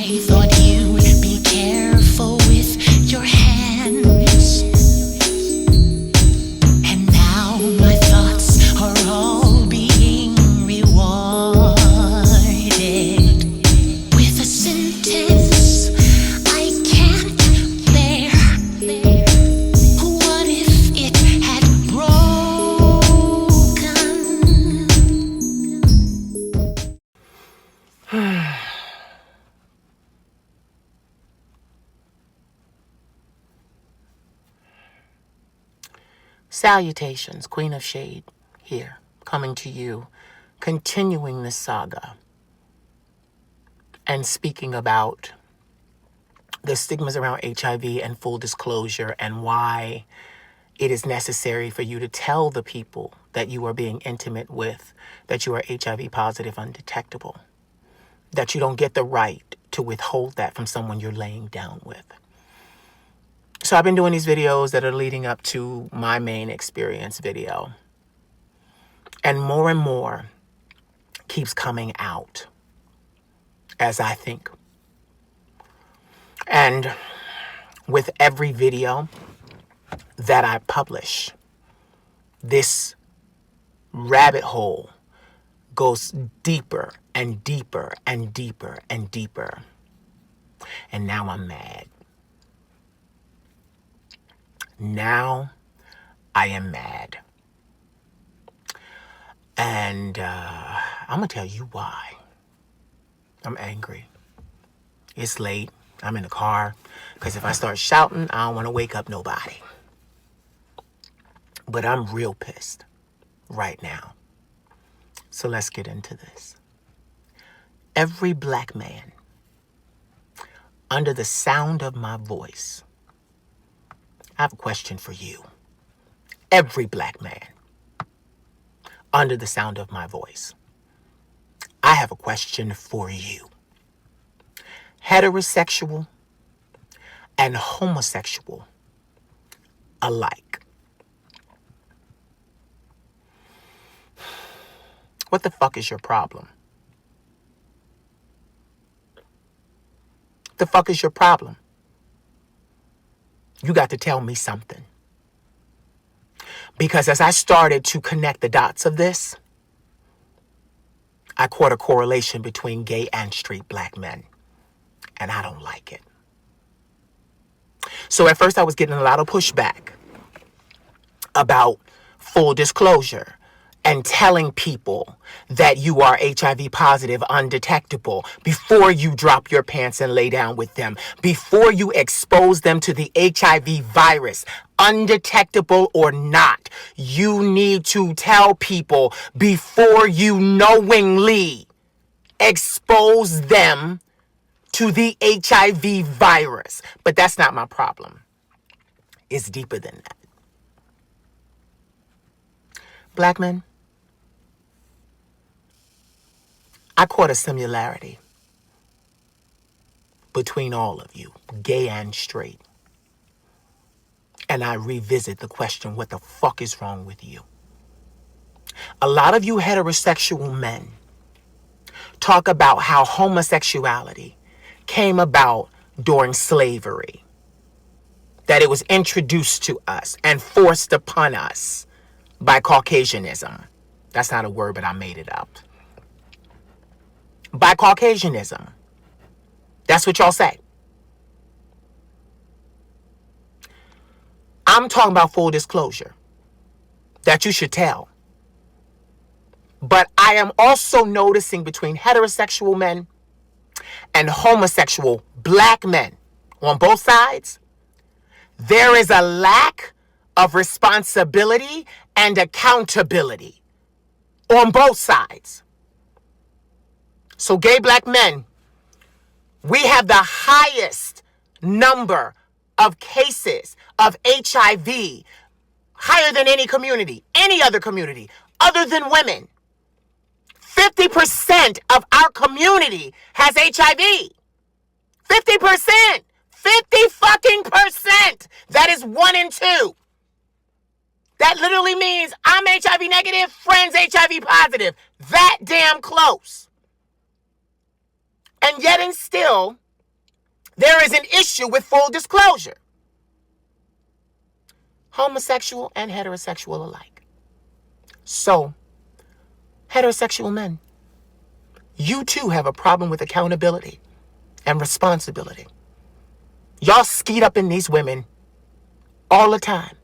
I thought you'd be careful with your hands. And now my thoughts are all being rewarded with a sentence I can't bear. What if it had broken? Salutations, Queen of Shade here, coming to you, continuing this saga and speaking about the stigmas around HIV and full disclosure and why it is necessary for you to tell the people that you are being intimate with that you are HIV positive undetectable, that you don't get the right to withhold that from someone you're laying down with. So I've been doing these videos that are leading up to my main experience video. And more keeps coming out as I think. And with every video that I publish, this rabbit hole goes deeper and deeper and deeper and deeper. And now I'm mad. Now I am mad. And I'm going to tell you why. I'm angry. It's late. I'm in the car. Because if I start shouting, I don't want to wake up nobody. But I'm real pissed right now. So let's get into this. Every black man under the sound of my voice, I have a question for you. Every black man under the sound of my voice, I have a question for you. Heterosexual and homosexual alike. What the fuck is your problem? The fuck is your problem? You got to tell me something. Because as I started to connect the dots of this, I caught a correlation between gay and straight black men. And I don't like it. So at first I was getting a lot of pushback about full disclosure and telling people that you are HIV positive undetectable before you drop your pants and lay down with them, before you expose them to the HIV virus, undetectable or not. You need to tell people before you knowingly expose them to the HIV virus. But that's not my problem. It's deeper than that. Black men, I caught a similarity between all of you, gay and straight. And I revisit the question, what the fuck is wrong with you? A lot of you heterosexual men talk about how homosexuality came about during slavery, that it was introduced to us and forced upon us by Caucasianism. That's not a word, but I made it up. By Caucasianism. That's what y'all say. I'm talking about full disclosure that you should tell. But I am also noticing between heterosexual men and homosexual black men on both sides, there is a lack of responsibility and accountability on both sides. So gay black men, we have the highest number of cases of HIV, higher than any community, any other community, other than women. 50% of our community has HIV. 50%. 50 fucking percent. That is 1 in 2. That literally means I'm HIV negative, friends HIV positive. That damn close. And yet and still, There is an issue with full disclosure. Homosexual and heterosexual alike. So, heterosexual men, you too have a problem with accountability and responsibility. Y'all skeet up in these women all the time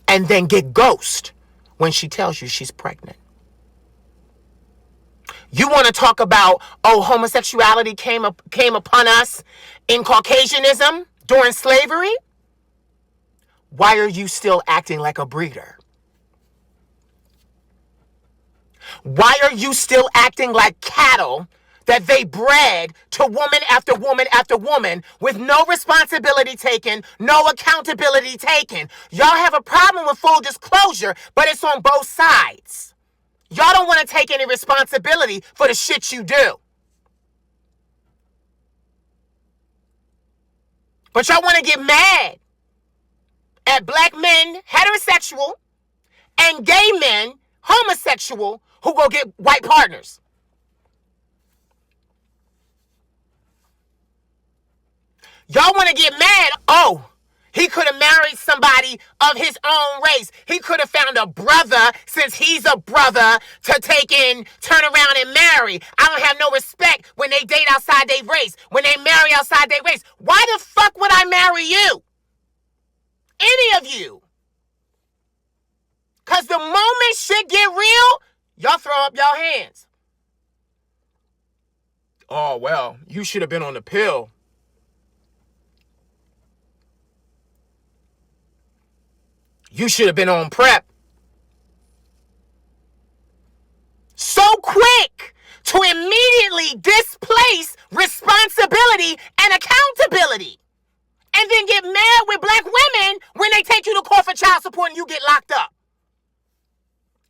and then get ghost when she tells you she's pregnant. You want to talk about, oh, homosexuality came upon us in Caucasianism during slavery? Why are you still acting like a breeder? Why are you still acting like cattle that they bred to woman after woman after woman with no responsibility taken, no accountability taken? Y'all have a problem with full disclosure, but it's on both sides. Y'all don't want to take any responsibility for the shit you do. But y'all want to get mad at black men, heterosexual, and gay men, homosexual, who go get white partners. Y'all want to get mad. Oh, he could have married somebody of his own race. He could have found a brother, since he's a brother, to turn around and marry. I don't have no respect when they date outside their race, when they marry outside their race. Why the fuck would I marry you? Any of you? Because the moment shit get real, y'all throw up y'all hands. Oh, well, you should have been on the pill. You should have been on PrEP. So quick to immediately displace responsibility and accountability. And then get mad with black women when they take you to court for child support and you get locked up.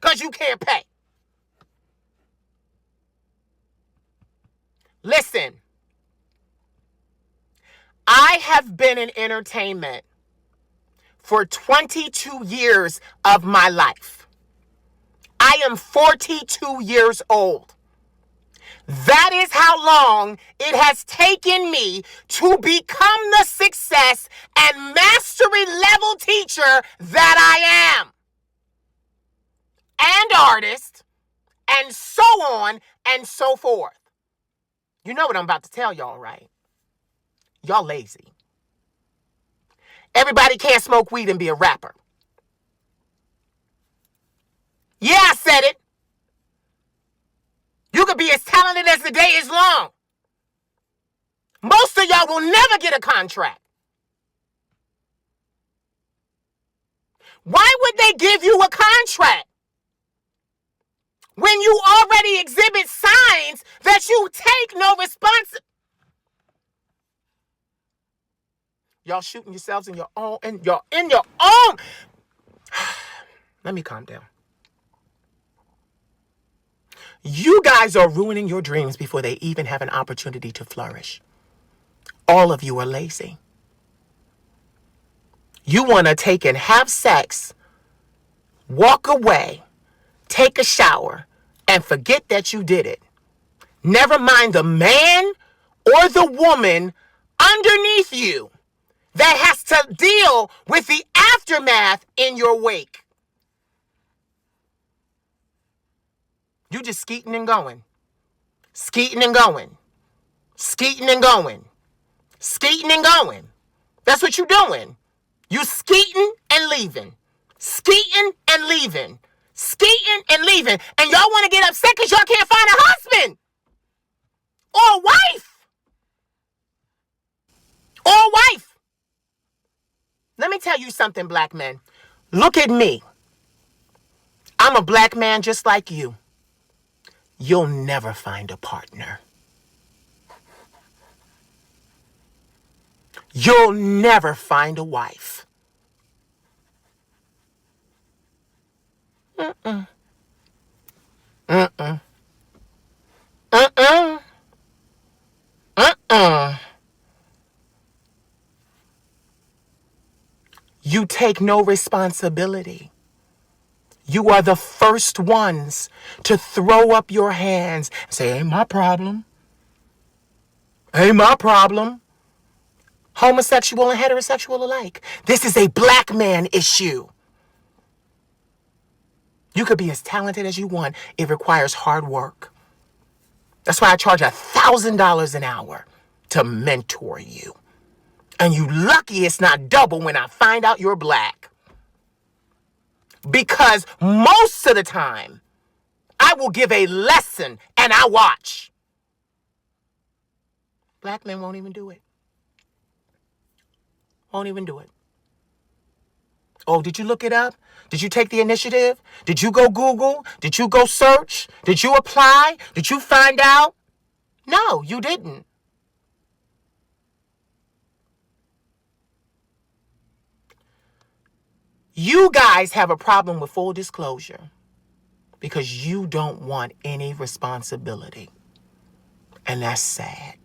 Because you can't pay. Listen, I have been in entertainment for 22 years of my life. I am 42 years old. That is how long it has taken me to become the success and mastery level teacher that I am. And artist, and so on and so forth. You know what I'm about to tell y'all, right? Y'all lazy. Everybody can't smoke weed and be a rapper. Yeah, I said it. You could be as talented as the day is long. Most of y'all will never get a contract. Why would they give you a contract when you already exhibit signs that you take no responsibility? Y'all shooting yourselves in your own, and you're in your own. Let me calm down. You guys are ruining your dreams before they even have an opportunity to flourish. All of you are lazy. You want to take and have sex, walk away, take a shower, and forget that you did it. Never mind the man or the woman underneath you that has to deal with the aftermath in your wake. You just skeeting and going. Skeeting and going. Skeeting and going. Skeeting and going. That's what you're doing. You skeeting and leaving. Skeeting and leaving. Skeeting and leaving. And y'all want to get upset because y'all can't find a husband. Or a wife. Or a wife. Let me tell you something, black men. Look at me. I'm a black man just like you. You'll never find a partner. You'll never find a wife. Mm-mm. Mm-mm. Mm-mm. Mm-mm. You take no responsibility. You are the first ones to throw up your hands and say, ain't my problem. Ain't my problem. Homosexual and heterosexual alike. This is a black man issue. You could be as talented as you want. It requires hard work. That's why I charge $1,000 an hour to mentor you. And you lucky it's not double when I find out you're black. Because most of the time, I will give a lesson and I watch. Black men won't even do it. Won't even do it. Oh, did you look it up? Did you take the initiative? Did you go Google? Did you go search? Did you apply? Did you find out? No, you didn't. You guys have a problem with full disclosure because you don't want any responsibility. And that's sad.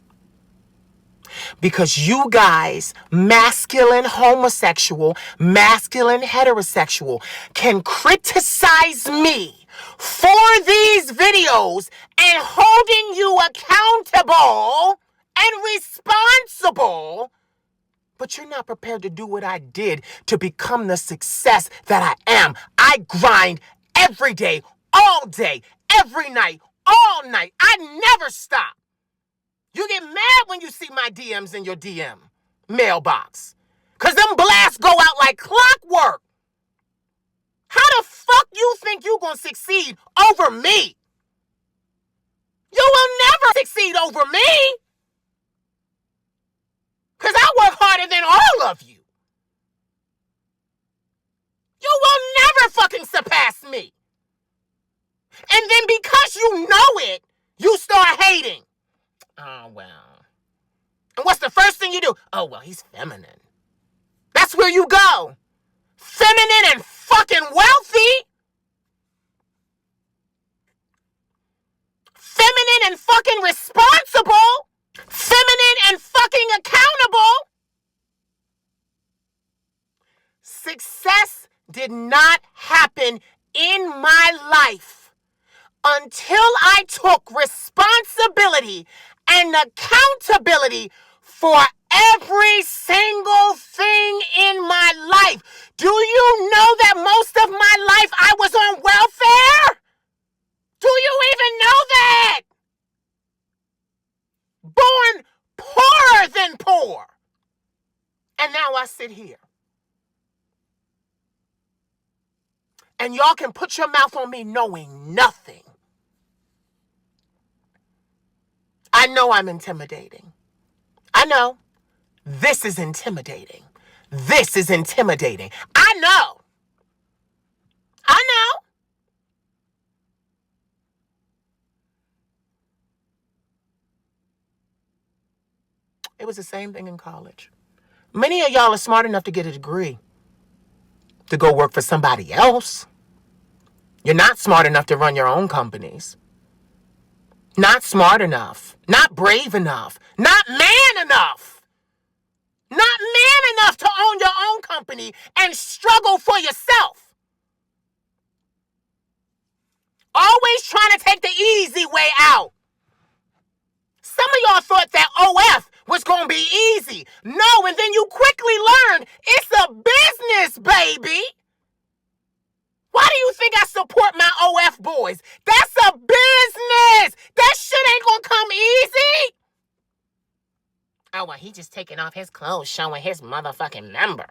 Because you guys, masculine homosexual, masculine heterosexual, can criticize me for these videos and holding you accountable and responsible, but you're not prepared to do what I did to become the success that I am. I grind every day, all day, every night, all night. I never stop. You get mad when you see my DMs in your DM mailbox. Because them blasts go out like clockwork. How the fuck you think you gonna succeed over me? You will never succeed over me. Because I work harder than all of you. You will never fucking surpass me. And then because you know it, you start hating. Oh, well. And what's the first thing you do? Oh, well, he's feminine. That's where you go. Feminine and fucking wealthy. Feminine and fucking responsible. Feminine and fucking accountable. Success did not happen in my life until I took responsibility and accountability for every single thing in my life. Do you know that most of my life I was on welfare? Do you even know that? Born poorer than poor. And now I sit here. And y'all can put your mouth on me knowing nothing. I know I'm intimidating. I know. This is intimidating. This is intimidating. I know. I know. It was the same thing in college. Many of y'all are smart enough to get a degree to go work for somebody else. You're not smart enough to run your own companies. Not smart enough. Not brave enough. Not man enough. Not man enough to own your own company and struggle for yourself. Always trying to take the easy way out. Some of y'all thought that OF was going to be easy. No, and then you quickly learned it's a business, baby. Why do you think I support my OF boys? That's a business. That shit ain't going to come easy. Oh, well, he just taking off his clothes showing his motherfucking member.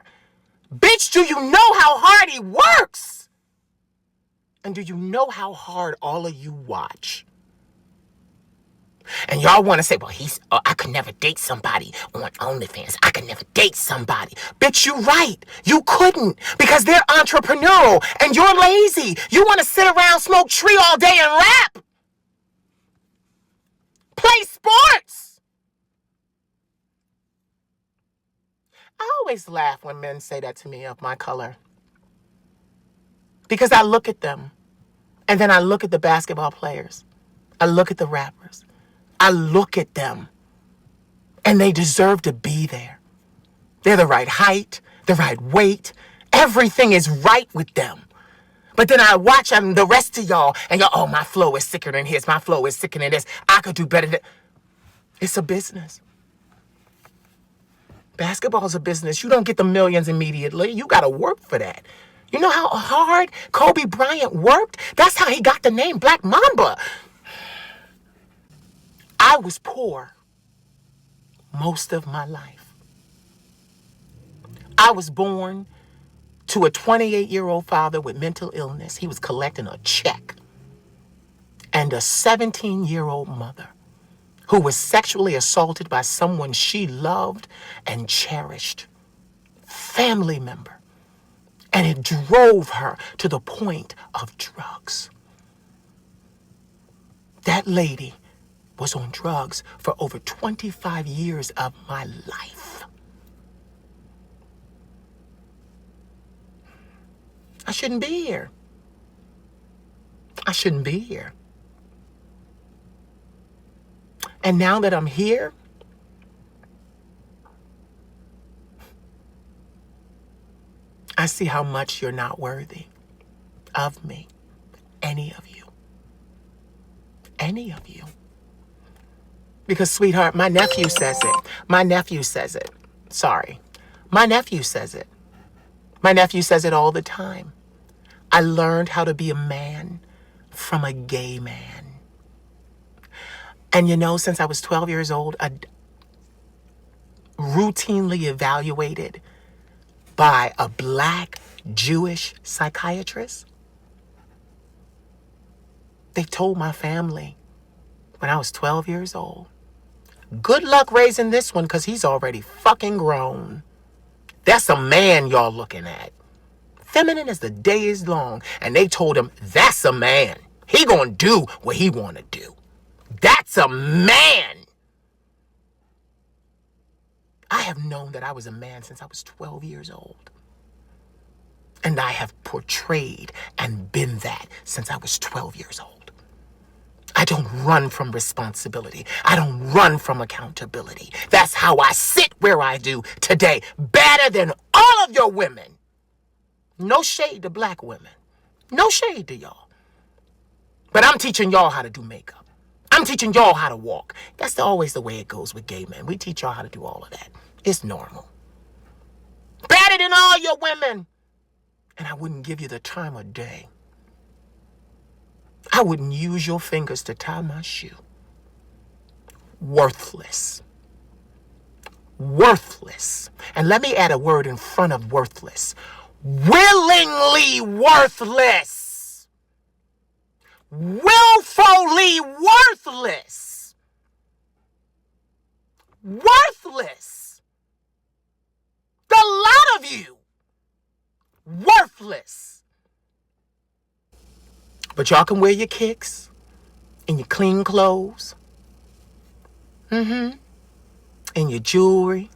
Bitch, do you know how hard he works? And do you know how hard all of you watch? And y'all want to say, well, I could never date somebody on OnlyFans. I could never date somebody. Bitch, you right. You couldn't because they're entrepreneurial and you're lazy. You want to sit around, smoke tree all day and rap. Play sports. I always laugh when men say that to me of my color. Because I look at them and then I look at the basketball players. I look at the rappers. I look at them, and they deserve to be there. They're the right height, the right weight. Everything is right with them. But then I watch the rest of y'all, and y'all, oh, my flow is sicker than his. My flow is sicker than this. I could do better than... It's a business. Basketball's a business. You don't get the millions immediately. You got to work for that. You know how hard Kobe Bryant worked? That's how he got the name Black Mamba. I was poor most of my life. I was born to a 28-year-old father with mental illness. He was collecting a check. And a 17-year-old mother who was sexually assaulted by someone she loved and cherished. Family member. And it drove her to the point of drugs. That lady was on drugs for over 25 years of my life. I shouldn't be here. I shouldn't be here. And now that I'm here, I see how much you're not worthy of me. Any of you. Any of you. Because, sweetheart, my nephew says it. My nephew says it. Sorry. My nephew says it. My nephew says it all the time. I learned how to be a man from a gay man. And you know, since I was 12 years old, I routinely evaluated by a Black Jewish psychiatrist. They told my family when I was 12 years old, good luck raising this one because he's already fucking grown. That's a man y'all looking at. Feminine as the day is long. And they told him, that's a man. He gonna do what he wanna do. That's a man. I have known that I was a man since I was 12 years old. And I have portrayed and been that since I was 12 years old. I don't run from responsibility. I don't run from accountability. That's how I sit where I do today. Better than all of your women. No shade to Black women. No shade to y'all. But I'm teaching y'all how to do makeup. I'm teaching y'all how to walk. That's always the way it goes with gay men. We teach y'all how to do all of that. It's normal. Better than all your women. And I wouldn't give you the time of day. I wouldn't use your fingers to tie my shoe. Worthless. Worthless. And let me add a word in front of worthless. Willingly worthless. Willfully worthless. Worthless. The lot of you. Worthless. But y'all can wear your kicks and your clean clothes. And your jewelry.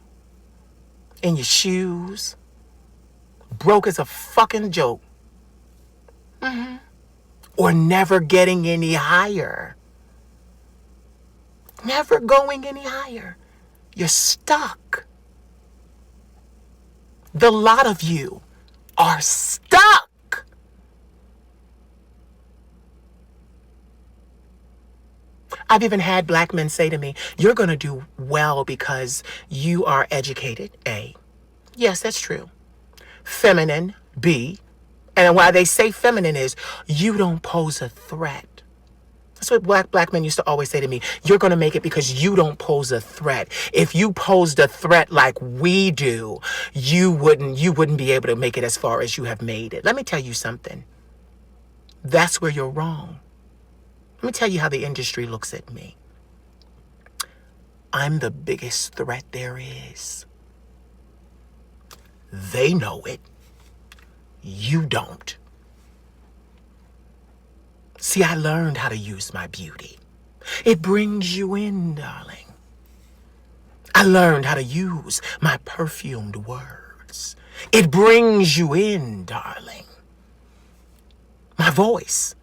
And your shoes. Broke as a fucking joke. Or never getting any higher. Never going any higher. You're stuck. The lot of you are stuck. I've even had Black men say to me, you're going to do well because you are educated, A. Yes, that's true. Feminine, B. And why they say feminine is you don't pose a threat. That's what black men used to always say to me. You're going to make it because you don't pose a threat. If you posed a threat like we do, you wouldn't be able to make it as far as you have made it. Let me tell you something. That's where you're wrong. Let me tell you how the industry looks at me. I'm the biggest threat there is. They know it. You don't. See, I learned how to use my beauty. It brings you in, darling. I learned how to use my perfumed words. It brings you in, darling. My voice,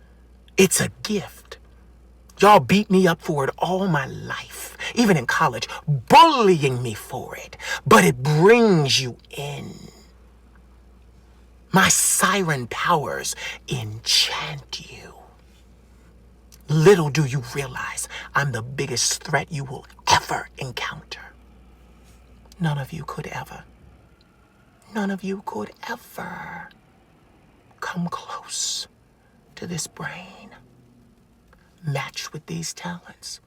it's a gift. Y'all beat me up for it all my life, even in college, bullying me for it. But it brings you in. My siren powers enchant you. Little do you realize I'm the biggest threat you will ever encounter. None of you could ever come close to this brain, match with these talents.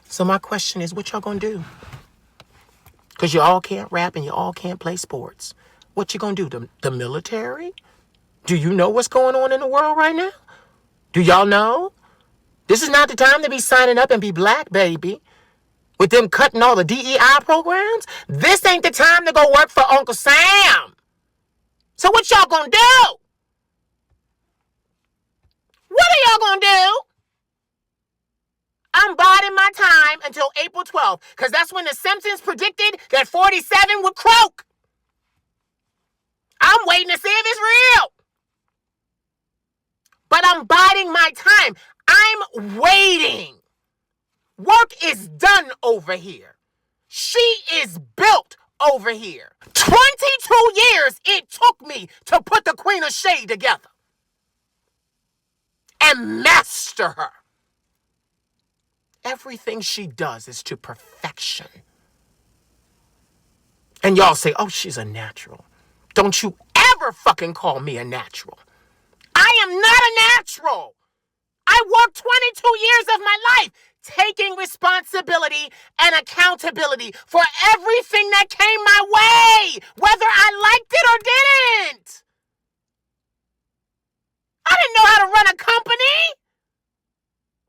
So my question is, what y'all gonna do? Because you all can't rap and you all can't play sports. What you gonna do? The military? Do you know what's going on in the world right now? Do y'all know? This is not the time to be signing up and be black, baby. With them cutting all the DEI programs. This ain't the time to go work for Uncle Sam. So what y'all gonna do? What are y'all gonna do? I'm biding my time until April 12th, because that's when the Simpsons predicted that 47 would croak. I'm waiting to see if it's real. But I'm biding my time. I'm waiting. Work is done over here. She is built over here. 22 years it took me to put the Queen of Shade together and master her. Everything she does is to perfection. And y'all say, oh, she's a natural. Don't you ever fucking call me a natural. I am not a natural. I worked 22 years of my life taking responsibility and accountability for everything that came my way, whether I liked it or didn't. I didn't know how to run a company.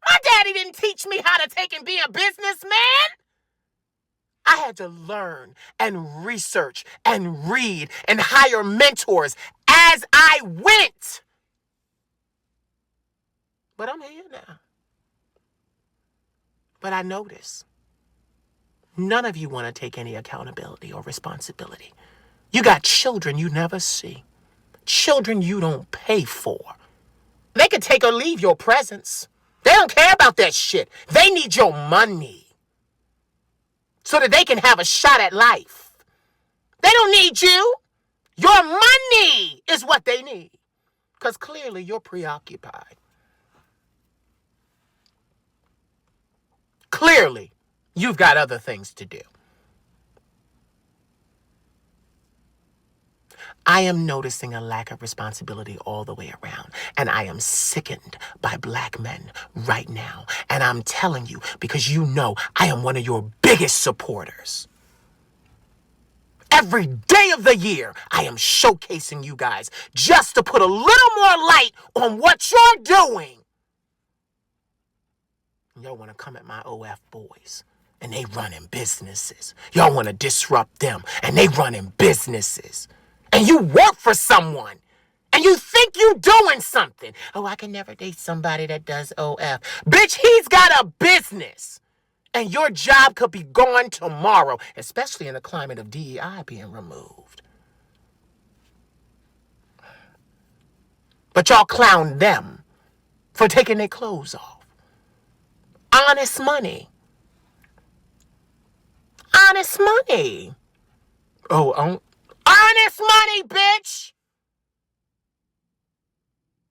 My daddy didn't teach me how to take and be a businessman. I had to learn and research and read and hire mentors as I went. But I'm here now. But I notice none of you want to take any accountability or responsibility. You got children you never see. Children you don't pay for. They could take or leave your presence. They don't care about that shit. They need your money so that they can have a shot at life. They don't need you. Your money is what they need. Because clearly you're preoccupied. Clearly, you've got other things to do. I am noticing a lack of responsibility all the way around, and I am sickened by black men right now. And I'm telling you, because you know I am one of your biggest supporters. Every day of the year, I am showcasing you guys just to put a little more light on what you're doing. Y'all want to come at my OF boys, and they running businesses. Y'all want to disrupt them, and they running businesses. And you work for someone, and you think you doing something. Oh, I can never date somebody that does OF. Bitch, he's got a business, and your job could be gone tomorrow, especially in the climate of DEI being removed. But y'all clown them for taking their clothes off. Honest money. Honest money. Honest money, bitch.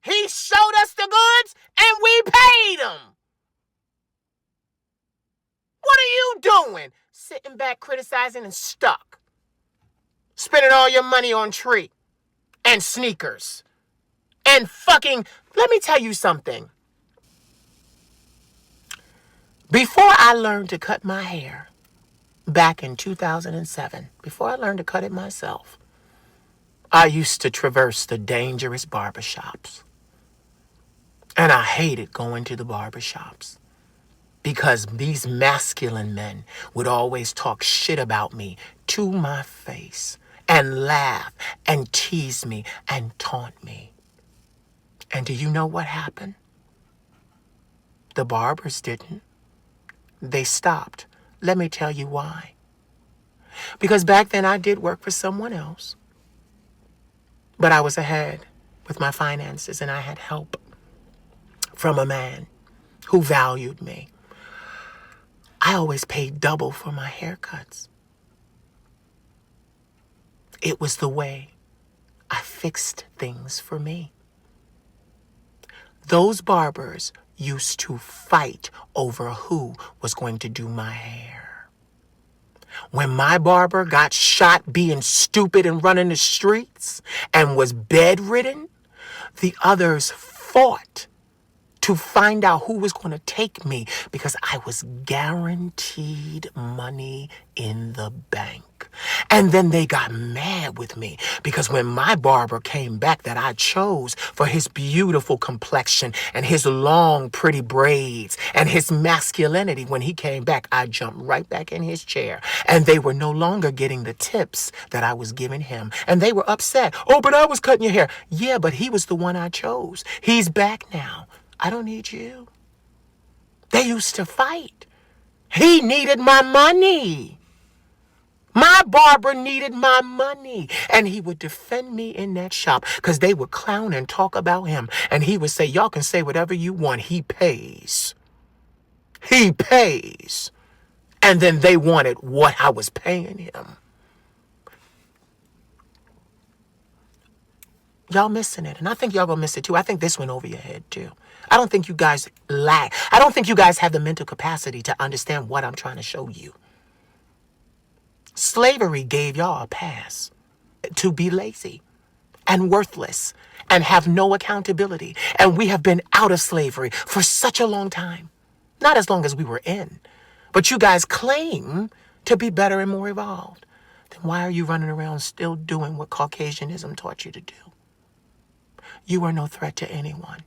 He showed us the goods and we paid him. What are you doing? Sitting back, criticizing and stuck. Spending all your money on tree and sneakers. And fucking, let me tell you something. Before I learned to cut my hair, back in 2007, before I learned to cut it myself, I used to traverse the dangerous barbershops. And I hated going to the barbershops because these masculine men would always talk shit about me to my face and laugh and tease me and taunt me. And do you know what happened? The barbers didn't. They stopped. Let me tell you why. Because back then I did work for someone else. But I was ahead with my finances and I had help from a man who valued me. I always paid double for my haircuts. It was the way I fixed things for me. Those barbers used to fight over who was going to do my hair. When my barber got shot being stupid and running the streets and was bedridden, the others fought to find out who was going to take me because I was guaranteed money in the bank. And then they got mad with me because when my barber came back that I chose for his beautiful complexion and his long, pretty braids and his masculinity, when he came back, I jumped right back in his chair. And they were no longer getting the tips that I was giving him. And they were upset. Oh, but I was cutting your hair. Yeah, but he was the one I chose. He's back now. I don't need you. They used to fight. He needed my money. My barber needed my money. And he would defend me in that shop because they would clown and talk about him. And he would say, y'all can say whatever you want. He pays. He pays. And then they wanted what I was paying him. Y'all missing it. And I think y'all gonna miss it too. I think this went over your head too. I don't think you guys lack. I don't think you guys have the mental capacity to understand what I'm trying to show you. Slavery gave y'all a pass to be lazy and worthless and have no accountability. And we have been out of slavery for such a long time. Not as long as we were in. But you guys claim to be better and more evolved. Then why are you running around still doing what Caucasianism taught you to do? You are no threat to anyone.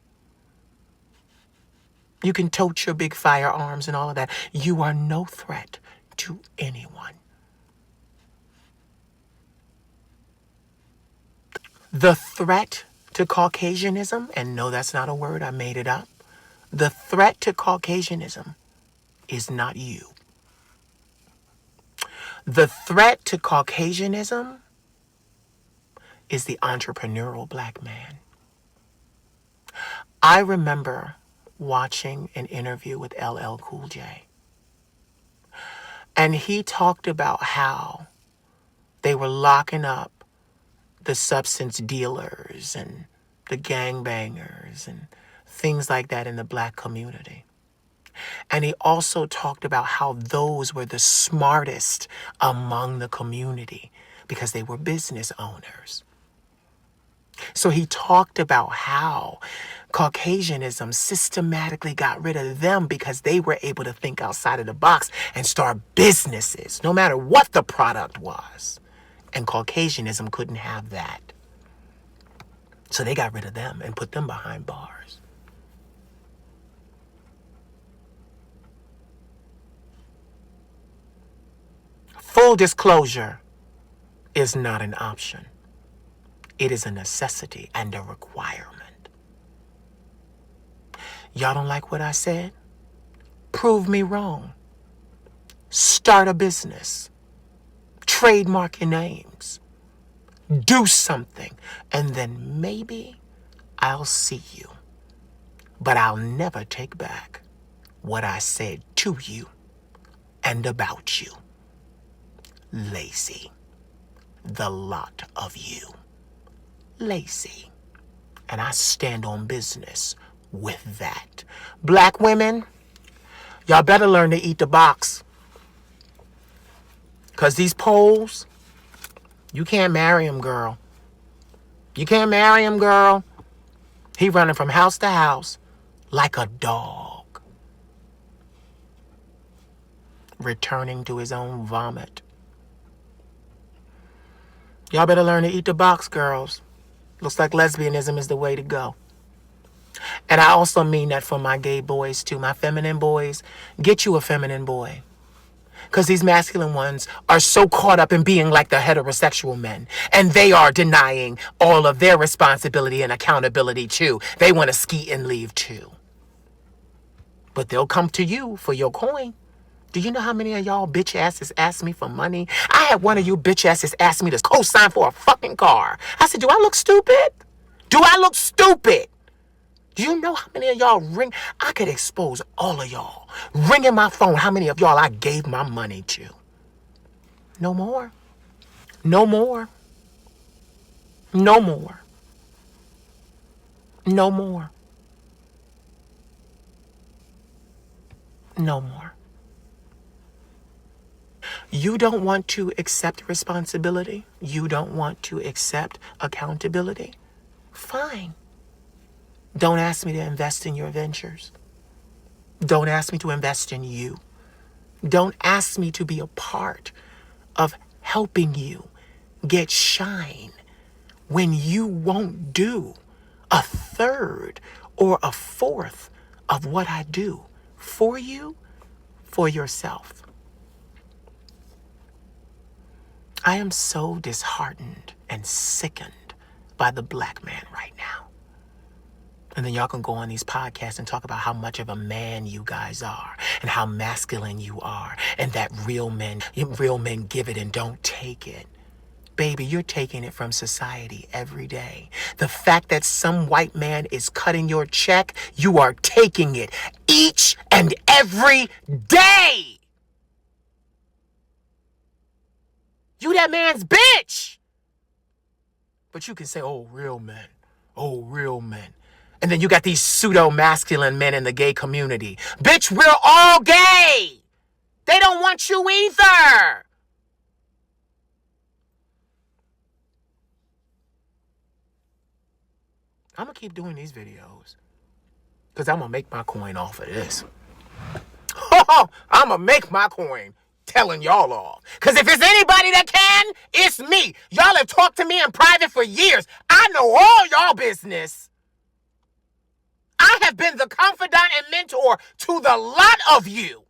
You can tote your big firearms and all of that. You are no threat to anyone. The threat to Caucasianism, and no, that's not a word, I made it up. The threat to Caucasianism is not you. The threat to Caucasianism is the entrepreneurial black man. I remember watching an interview with LL Cool J. And he talked about how they were locking up the substance dealers and the gangbangers and things like that in the black community. And he also talked about how those were the smartest among the community because they were business owners. So he talked about how Caucasianism systematically got rid of them because they were able to think outside of the box and start businesses, no matter what the product was. And Caucasianism couldn't have that. So they got rid of them and put them behind bars. Full disclosure is not an option. It is a necessity and a requirement. Y'all don't like what I said? Prove me wrong. Start a business. Trademark your names. Do something. And then maybe I'll see you. But I'll never take back what I said to you and about you. Lazy. The lot of you. Lazy. And I stand on business with that. Black women, y'all better learn to eat the box. Because these poles, you can't marry him, girl. You can't marry him, girl. He running from house to house like a dog. Returning to his own vomit. Y'all better learn to eat the box, girls. Looks like lesbianism is the way to go. And I also mean that for my gay boys too. My feminine boys, get you a feminine boy. Because these masculine ones are so caught up in being like the heterosexual men. And they are denying all of their responsibility and accountability too. They want to skeet and leave too. But they'll come to you for your coin. Do you know how many of y'all bitch asses asked me for money? I had one of you bitch asses ask me to co-sign for a fucking car. I said, do I look stupid? Do I look stupid? Do you know how many of y'all ring? I could expose all of y'all. Ringing my phone, how many of y'all I gave my money to? No more. No more. No more. No more. No more. You don't want to accept responsibility? You don't want to accept accountability? Fine. Don't ask me to invest in your ventures. Don't ask me to invest in you. Don't ask me to be a part of helping you get shine when you won't do a third or a fourth of what I do for you, for yourself. I am so disheartened and sickened by the black man right now. And then y'all can go on these podcasts and talk about how much of a man you guys are and how masculine you are and that real men give it and don't take it. Baby, you're taking it from society every day. The fact that some white man is cutting your check, you are taking it each and every day. You that man's bitch. But you can say, oh, real men. Oh, real men. And then you got these pseudo-masculine men in the gay community. Bitch, we're all gay. They don't want you either. I'm going to keep doing these videos because I'm going to make my coin off of this. I'm going to make my coin telling y'all off. Because if it's anybody that can, it's me. Y'all have talked to me in private for years. I know all y'all business. I have been the confidant and mentor to the lot of you.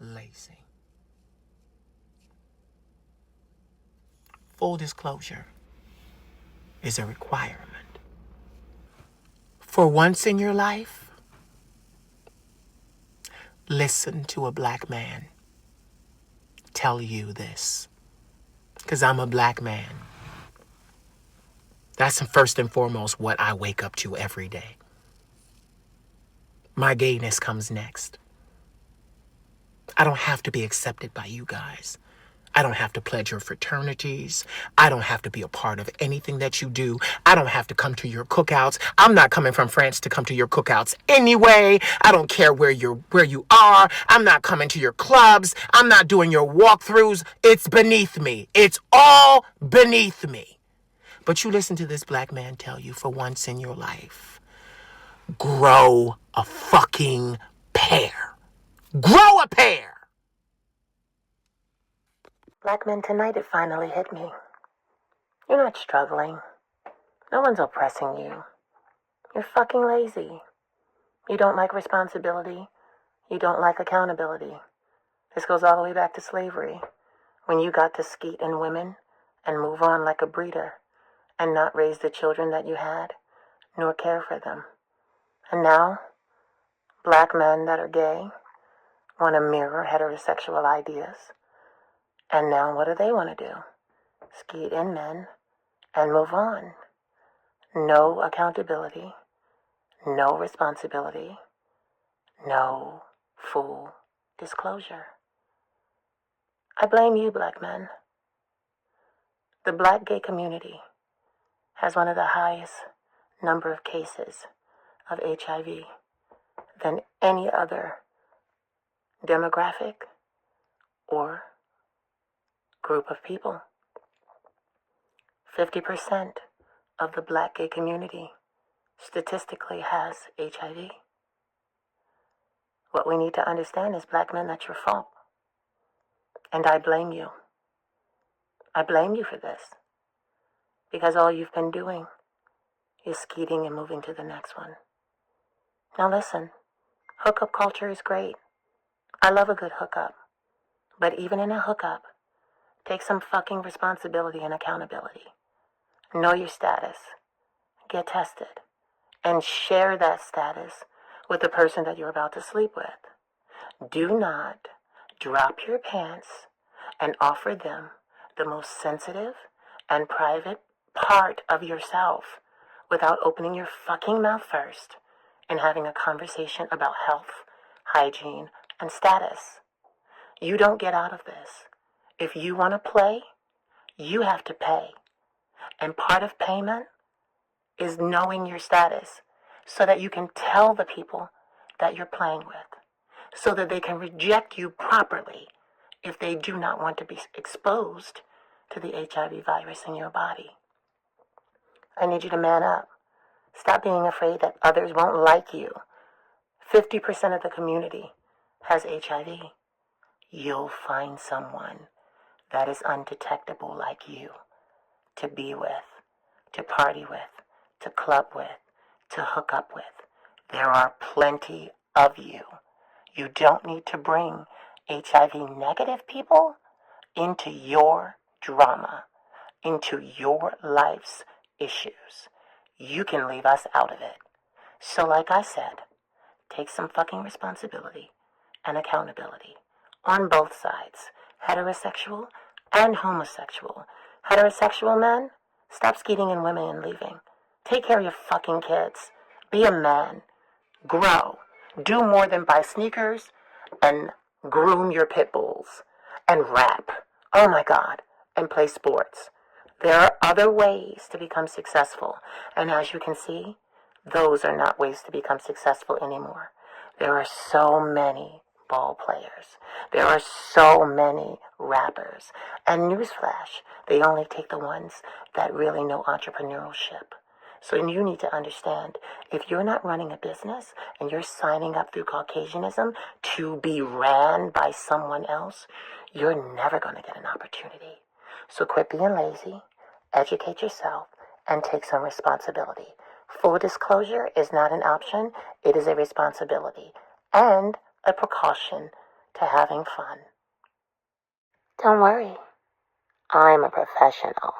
Lazy. Full disclosure is a requirement. For once in your life, listen to a black man tell you this. Because I'm a black man. That's first and foremost what I wake up to every day. My gayness comes next. I don't have to be accepted by you guys. I don't have to pledge your fraternities. I don't have to be a part of anything that you do. I don't have to come to your cookouts. I'm not coming from France to come to your cookouts anyway. I don't care where you are. I'm not coming to your clubs. I'm not doing your walkthroughs. It's beneath me. It's all beneath me. But you listen to this black man tell you for once in your life, grow a fucking pair. Grow a pair. Black men, tonight it finally hit me. You're not struggling. No one's oppressing you. You're fucking lazy. You don't like responsibility. You don't like accountability. This goes all the way back to slavery, when you got to skeet in women and move on like a breeder and not raise the children that you had, nor care for them. And now, black men that are gay want to mirror heterosexual ideas. And now what do they want to do? Skeet in men and move on. No accountability, no responsibility, no full disclosure. I blame you, black men. The black gay community has one of the highest number of cases of HIV than any other demographic or group of people. 50% of the black gay community statistically has HIV. What we need to understand is, black men, that's your fault. And I blame you. I blame you for this. Because all you've been doing is skeeting and moving to the next one. Now listen, hookup culture is great. I love a good hookup. But even in a hookup, take some fucking responsibility and accountability. Know your status. Get tested. And share that status with the person that you're about to sleep with. Do not drop your pants and offer them the most sensitive and private part of yourself without opening your fucking mouth first and having a conversation about health, hygiene, and status. You don't get out of this. If you want to play, you have to pay. And part of payment is knowing your status so that you can tell the people that you're playing with, so that they can reject you properly if they do not want to be exposed to the HIV virus in your body. I need you to man up. Stop being afraid that others won't like you. 50% of the community has HIV. You'll find someone that is undetectable like you to be with, to party with, to club with, to hook up with. There are plenty of you. You don't need to bring HIV negative people into your drama, into your life's issues. You can leave us out of it. So like I said, take some fucking responsibility and accountability on both sides, heterosexual and homosexual. Heterosexual men, stop skeeting in women and leaving. Take care of your fucking kids. Be a man. Grow. Do more than buy sneakers and groom your pit bulls and rap. Oh my God. And play sports. There are other ways to become successful. And as you can see, those are not ways to become successful anymore. There are so many ball players. There are so many rappers. And newsflash, they only take the ones that really know entrepreneurship. So you need to understand, if you're not running a business and you're signing up through Caucasianism to be ran by someone else, you're never going to get an opportunity. So quit being lazy, educate yourself, and take some responsibility. Full disclosure is not an option, it is a responsibility and a precaution to having fun. Don't worry, I'm a professional.